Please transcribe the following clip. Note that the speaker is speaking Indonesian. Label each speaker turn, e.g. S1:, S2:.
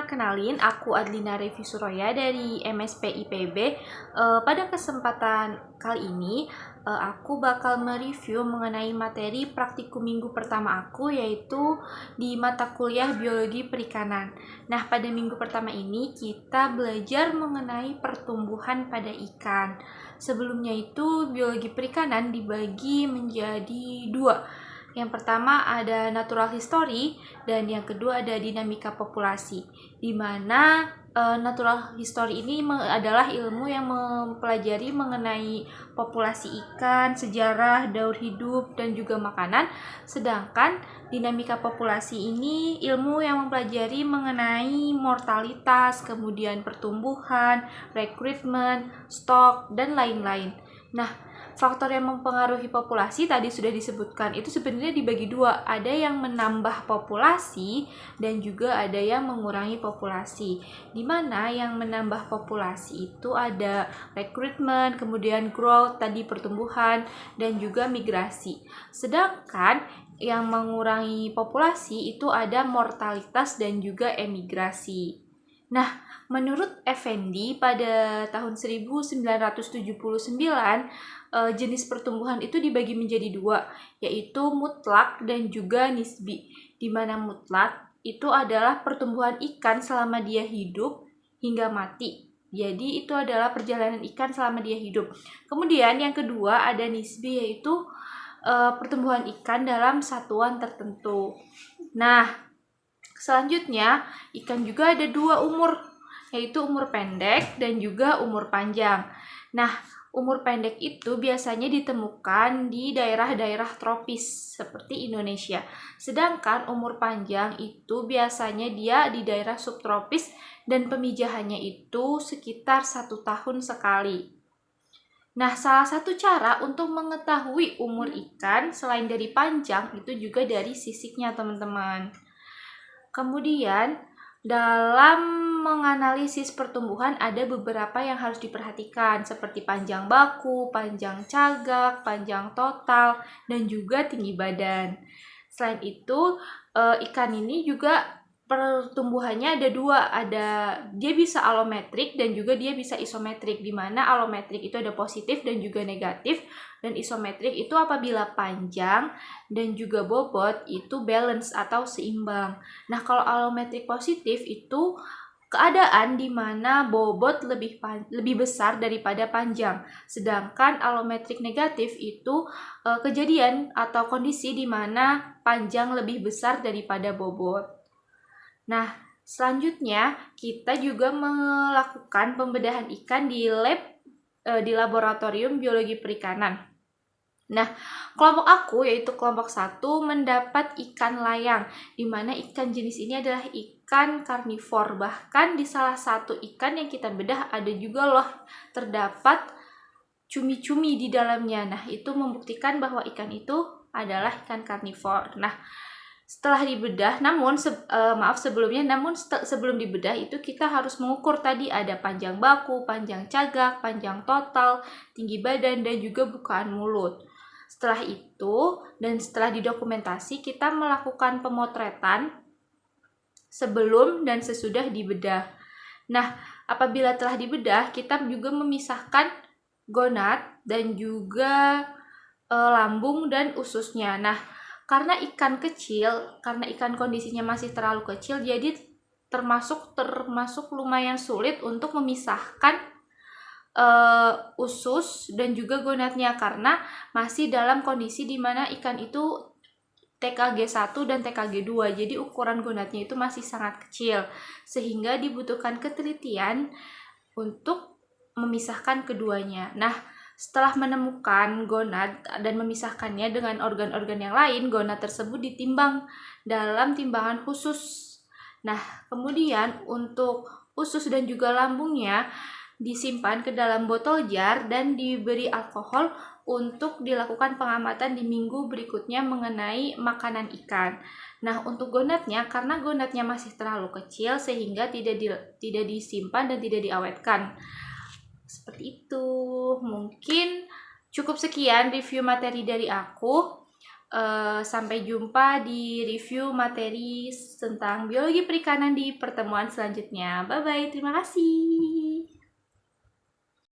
S1: kenalin, aku Adlina Revi Suroya dari MSP IPB. Pada kesempatan kali ini, aku bakal mereview mengenai materi praktikum minggu pertama aku, yaitu di mata kuliah Biologi Perikanan. Nah, pada minggu pertama ini kita belajar mengenai pertumbuhan pada ikan. Sebelumnya itu, biologi perikanan dibagi menjadi dua. Yang pertama ada natural history dan yang kedua ada dinamika populasi. Di mana natural history ini adalah ilmu yang mempelajari mengenai populasi ikan, sejarah, daur hidup dan juga makanan. Sedangkan dinamika populasi ini ilmu yang mempelajari mengenai mortalitas, kemudian pertumbuhan, rekrutmen, stok dan lain-lain. Nah, faktor yang mempengaruhi populasi tadi sudah disebutkan, itu sebenarnya dibagi dua. Ada yang menambah populasi dan juga ada yang mengurangi populasi. Di mana yang menambah populasi itu ada rekrutmen, kemudian growth, tadi pertumbuhan, dan juga migrasi. Sedangkan yang mengurangi populasi itu ada mortalitas dan juga emigrasi. Nah, menurut Effendi pada tahun 1979, jenis pertumbuhan itu dibagi menjadi dua, yaitu mutlak dan juga nisbi. Di mana mutlak itu adalah pertumbuhan ikan selama dia hidup hingga mati. Jadi itu adalah perjalanan ikan selama dia hidup. Kemudian yang kedua ada nisbi, yaitu pertumbuhan ikan dalam satuan tertentu. Nah, selanjutnya ikan juga ada dua umur, yaitu umur pendek dan juga umur panjang. Nah, umur pendek itu biasanya ditemukan di daerah-daerah tropis seperti Indonesia. Sedangkan umur panjang itu biasanya dia di daerah subtropis dan pemijahannya itu sekitar 1 tahun sekali. Nah, salah satu cara untuk mengetahui umur ikan selain dari panjang itu juga dari sisiknya, teman-teman. Kemudian, dalam menganalisis pertumbuhan ada beberapa yang harus diperhatikan, seperti panjang baku, panjang cagak, panjang total, dan juga tinggi badan. Selain itu, ikan ini juga pertumbuhannya ada dua, dia bisa alometrik dan juga dia bisa isometrik, di mana alometrik itu ada positif dan juga negatif, dan isometrik itu apabila panjang dan juga bobot itu balance atau seimbang. Nah, kalau alometrik positif itu keadaan di mana bobot lebih besar daripada panjang. Sedangkan alometrik negatif itu kejadian atau kondisi di mana panjang lebih besar daripada bobot. Nah, selanjutnya kita juga melakukan pembedahan ikan di di laboratorium biologi perikanan. Nah, kelompok aku yaitu kelompok 1 mendapat ikan layang, di mana ikan jenis ini adalah ikan karnivor. Bahkan di salah satu ikan yang kita bedah ada juga loh terdapat cumi-cumi di dalamnya. Nah, itu membuktikan bahwa ikan itu adalah ikan karnivor. Nah, setelah dibedah, sebelum dibedah itu kita harus mengukur tadi ada panjang baku, panjang cagak, panjang total, tinggi badan, dan juga bukaan mulut. Setelah itu, dan setelah didokumentasi, kita melakukan pemotretan sebelum dan sesudah dibedah. Nah, apabila telah dibedah, kita juga memisahkan gonad dan juga lambung dan ususnya. Nah, karena ikan kondisinya masih terlalu kecil, jadi termasuk lumayan sulit untuk memisahkan usus dan juga gonadnya, karena masih dalam kondisi di mana ikan itu TKG 1 dan TKG 2. Jadi ukuran gonadnya itu masih sangat kecil, sehingga dibutuhkan ketelitian untuk memisahkan keduanya. Nah, setelah menemukan gonad dan memisahkannya dengan organ-organ yang lain, gonad tersebut ditimbang dalam timbangan khusus. Nah, kemudian untuk usus dan juga lambungnya disimpan ke dalam botol jar dan diberi alkohol untuk dilakukan pengamatan di minggu berikutnya mengenai makanan ikan. Nah, untuk gonadnya, karena gonadnya masih terlalu kecil sehingga tidak disimpan dan tidak diawetkan. Seperti itu. Mungkin cukup sekian review materi dari aku. Sampai jumpa di review materi tentang biologi perikanan di pertemuan selanjutnya. Bye bye, terima kasih.